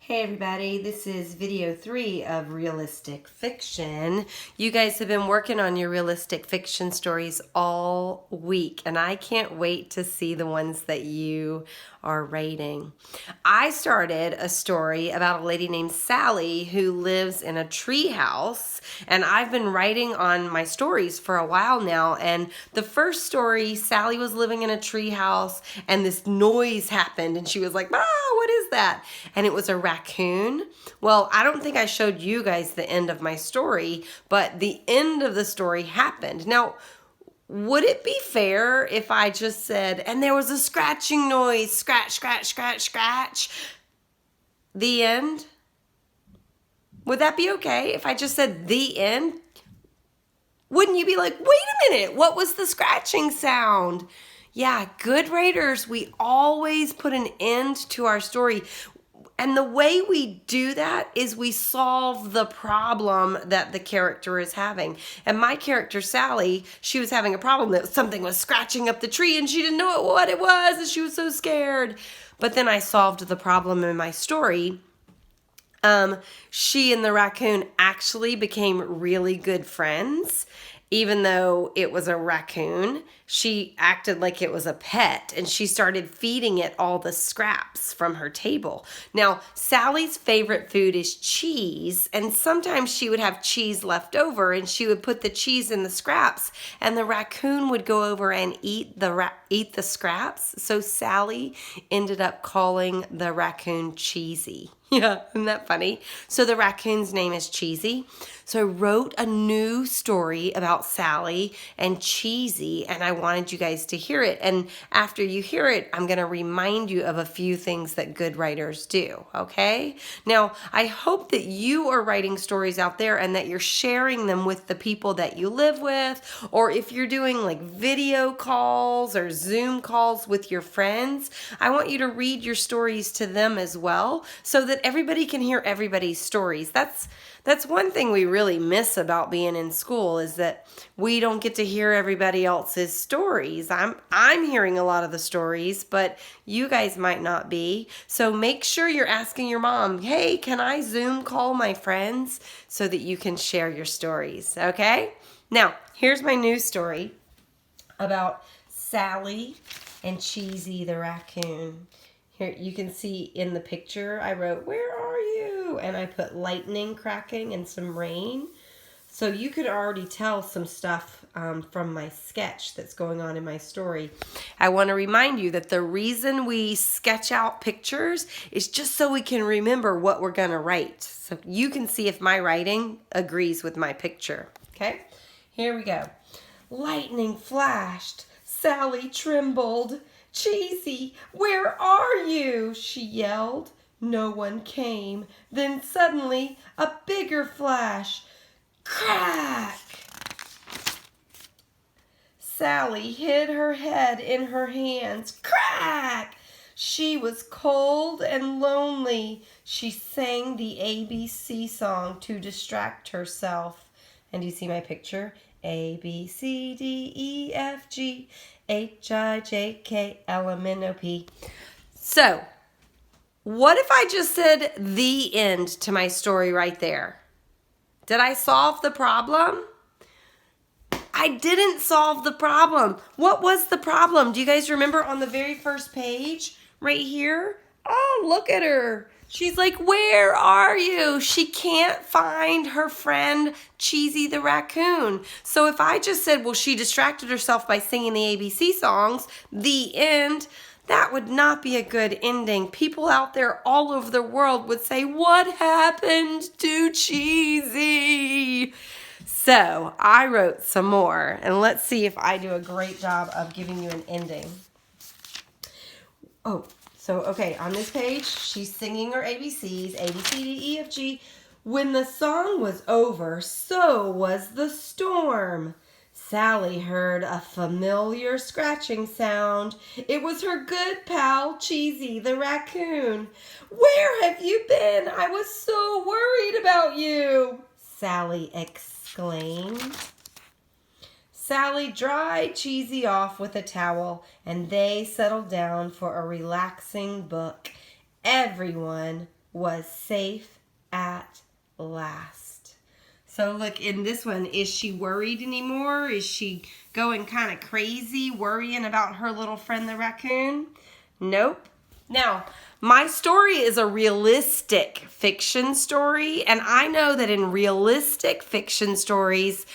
Hey everybody, this is video 3 of Realistic Fiction. You guys have been working on your realistic fiction stories all week, and I can't wait to see the ones that you are writing. I started a story about a lady named Sally who lives in a tree house, and I've been writing on my stories for a while now. And the first story, Sally was living in a tree house and this noise happened and she was like, "Ah, what is that?" And it was a raccoon. Well, I don't think I showed you guys the end of my story, but the end of the story happened. Now, would it be fair if I just said, and there was a scratching noise, scratch, scratch, scratch, scratch, the end? Would that be okay if I just said the end? Wouldn't you be like, wait a minute, what was the scratching sound? Yeah, good writers, we always put an end to our story. And the way we do that is we solve the problem that the character is having. And my character, Sally, she was having a problem that something was scratching up the tree and she didn't know what it was and she was so scared. But then I solved the problem in my story. She and the raccoon actually became really good friends. Even though it was a raccoon, she acted like it was a pet and she started feeding it all the scraps from her table. Now, Sally's favorite food is cheese, and sometimes she would have cheese left over and she would put the cheese in the scraps and the raccoon would go over and eat the scraps. So Sally ended up calling the raccoon Cheesy. Yeah, isn't that funny? So the raccoon's name is Cheesy. So I wrote a new story about Sally and Cheesy, and I wanted you guys to hear it. And after you hear it, I'm going to remind you of a few things that good writers do, okay? Now, I hope that you are writing stories out there and that you're sharing them with the people that you live with, or if you're doing like video calls or Zoom calls with your friends, I want you to read your stories to them as well so that everybody can hear everybody's stories. That's one thing we really miss about being in school is that we don't get to hear everybody else's stories. I'm hearing a lot of the stories, but you guys might not be. So make sure you're asking your mom, "Hey, can I Zoom call my friends?" so that you can share your stories, okay? Now, here's my new story about Sally and Cheesy the raccoon. Here you can see in the picture I wrote, "Where are you?" and I put lightning cracking and some rain. So you could already tell some stuff from my sketch that's going on in my story. I want to remind you that the reason we sketch out pictures is just so we can remember what we're going to write. So you can see if my writing agrees with my picture. Okay, here we go. Lightning flashed. Sally trembled. "Cheesy, where are you?" she yelled. No one came. Then suddenly a bigger flash. Crack! Sally hid her head in her hands. Crack! She was cold and lonely. She sang the ABC song to distract herself. And do you see my picture? A, B, C, D, E, F, G, H, I, J, K, L, M, N, O, P. So, what if I just said the end to my story right there? Did I solve the problem? I didn't solve the problem. What was the problem? Do you guys remember on the very first page right here? Oh, look at her. She's like, "Where are you?" She can't find her friend Cheesy the raccoon. So if I just said, well, she distracted herself by singing the ABC songs, the end, that would not be a good ending. People out there all over the world would say, "What happened to Cheesy?" So I wrote some more, and let's see if I do a great job of giving you an ending. Oh, so okay, on this page, she's singing her ABCs, A, B, C, D, E, F, G. When the song was over, so was the storm. Sally heard a familiar scratching sound. It was her good pal, Cheesy the raccoon. "Where have you been? I was so worried about you," Sally exclaimed. Sally dried Cheesy off with a towel, and they settled down for a relaxing book. Everyone was safe at last. So look, in this one, is she worried anymore? Is she going kind of crazy, worrying about her little friend the raccoon? Nope. Now, my story is a realistic fiction story, and I know that in realistic fiction stories,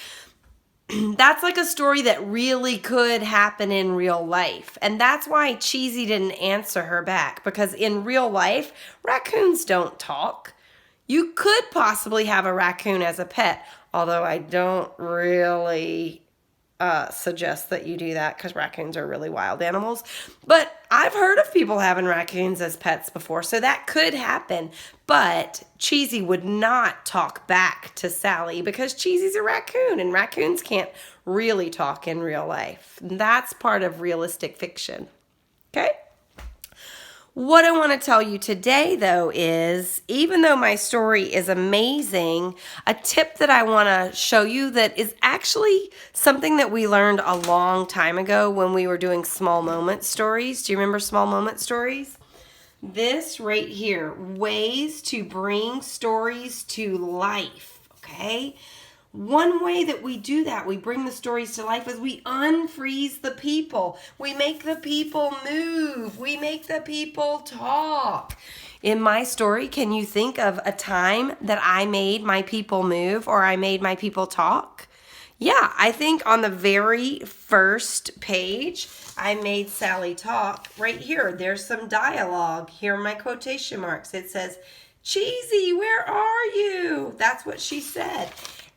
that's like a story that really could happen in real life. And that's why Cheesy didn't answer her back, because in real life, raccoons don't talk. You could possibly have a raccoon as a pet, although I don't really suggest that you do that because raccoons are really wild animals. But I've heard of people having raccoons as pets before, so that could happen. But Cheesy would not talk back to Sally because Cheesy's a raccoon, and raccoons can't really talk in real life. That's part of realistic fiction. Okay? What I want to tell you today, though, is even though my story is amazing, a tip that I want to show you that is actually something that we learned a long time ago when we were doing small moment stories. Do you remember small moment stories? This right here, ways to bring stories to life, okay? One way that we do that, we bring the stories to life, is we unfreeze the people. We make the people move. We make the people talk. In my story, can you think of a time that I made my people move or I made my people talk? Yeah, I think on the very first page, I made Sally talk. Right here, there's some dialogue. Here are my quotation marks. It says, "Cheesy, where are you?" That's what she said.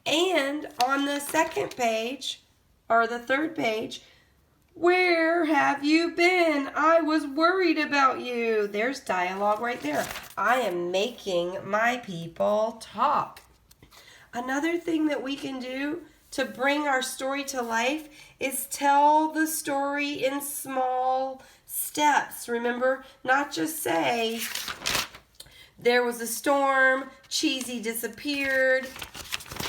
And on the second page, or the third page, "Where have you been? I was worried about you." There's dialogue right there. I am making my people talk. Another thing that we can do to bring our story to life is tell the story in small steps. Remember, not just say, "There was a storm, Cheesy disappeared,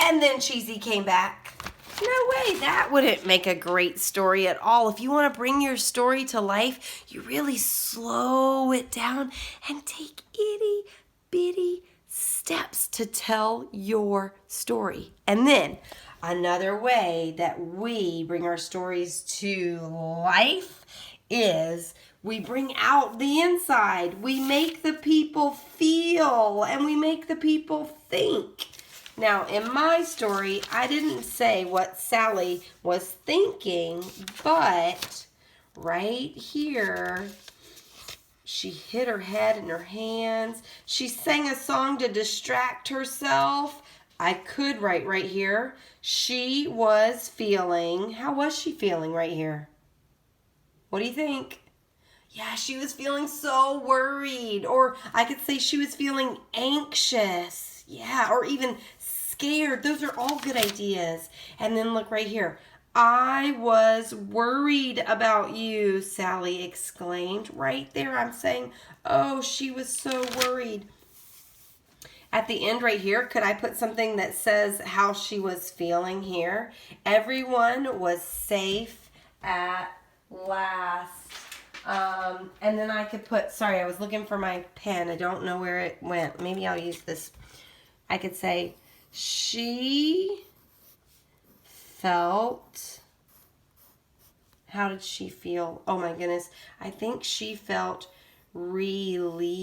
and then Cheesy came back." No way, that wouldn't make a great story at all. If you want to bring your story to life, you really slow it down and take itty bitty steps to tell your story. And then another way that we bring our stories to life is we bring out the inside. We make the people feel and we make the people think. Now, in my story, I didn't say what Sally was thinking, but right here, she hit her head in her hands. She sang a song to distract herself. I could write right here, she was feeling, how was she feeling right here? What do you think? Yeah, she was feeling so worried. Or I could say she was feeling anxious. Yeah, or even scared. Those are all good ideas. And then look right here. "I was worried about you," Sally exclaimed. Right there, I'm saying, oh, she was so worried. At the end right here, could I put something that says how she was feeling here? "Everyone was safe at last." And then I could put, sorry, I was looking for my pen. I don't know where it went. Maybe I'll use this. I could say, she felt, how did she feel? Oh my goodness. I think she felt relieved.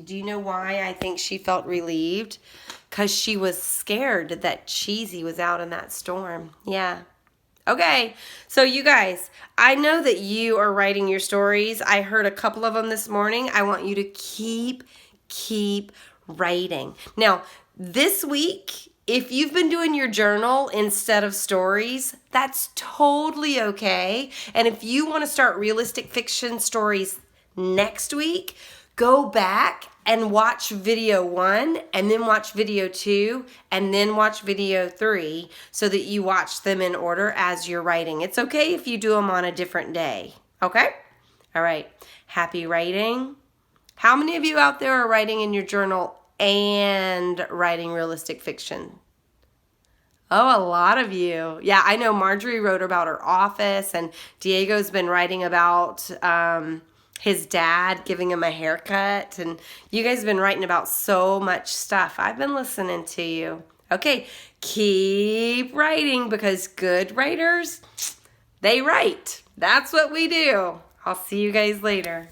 Do you know why I think she felt relieved? Because she was scared that Cheesy was out in that storm. Yeah. Okay, so you guys, I know that you are writing your stories. I heard a couple of them this morning. I want you to keep writing. Now, this week, if you've been doing your journal instead of stories, that's totally okay. And if you want to start realistic fiction stories next week, go back and watch video 1 and then watch video 2 and then watch video 3 so that you watch them in order as you're writing. It's okay if you do them on a different day. Okay? All right. Happy writing. How many of you out there are writing in your journal and writing realistic fiction? Oh, a lot of you. Yeah, I know Marjorie wrote about her office, and Diego's been writing about his dad giving him a haircut. And you guys have been writing about so much stuff. I've been listening to you. Okay, keep writing because good writers, they write. That's what we do. I'll see you guys later.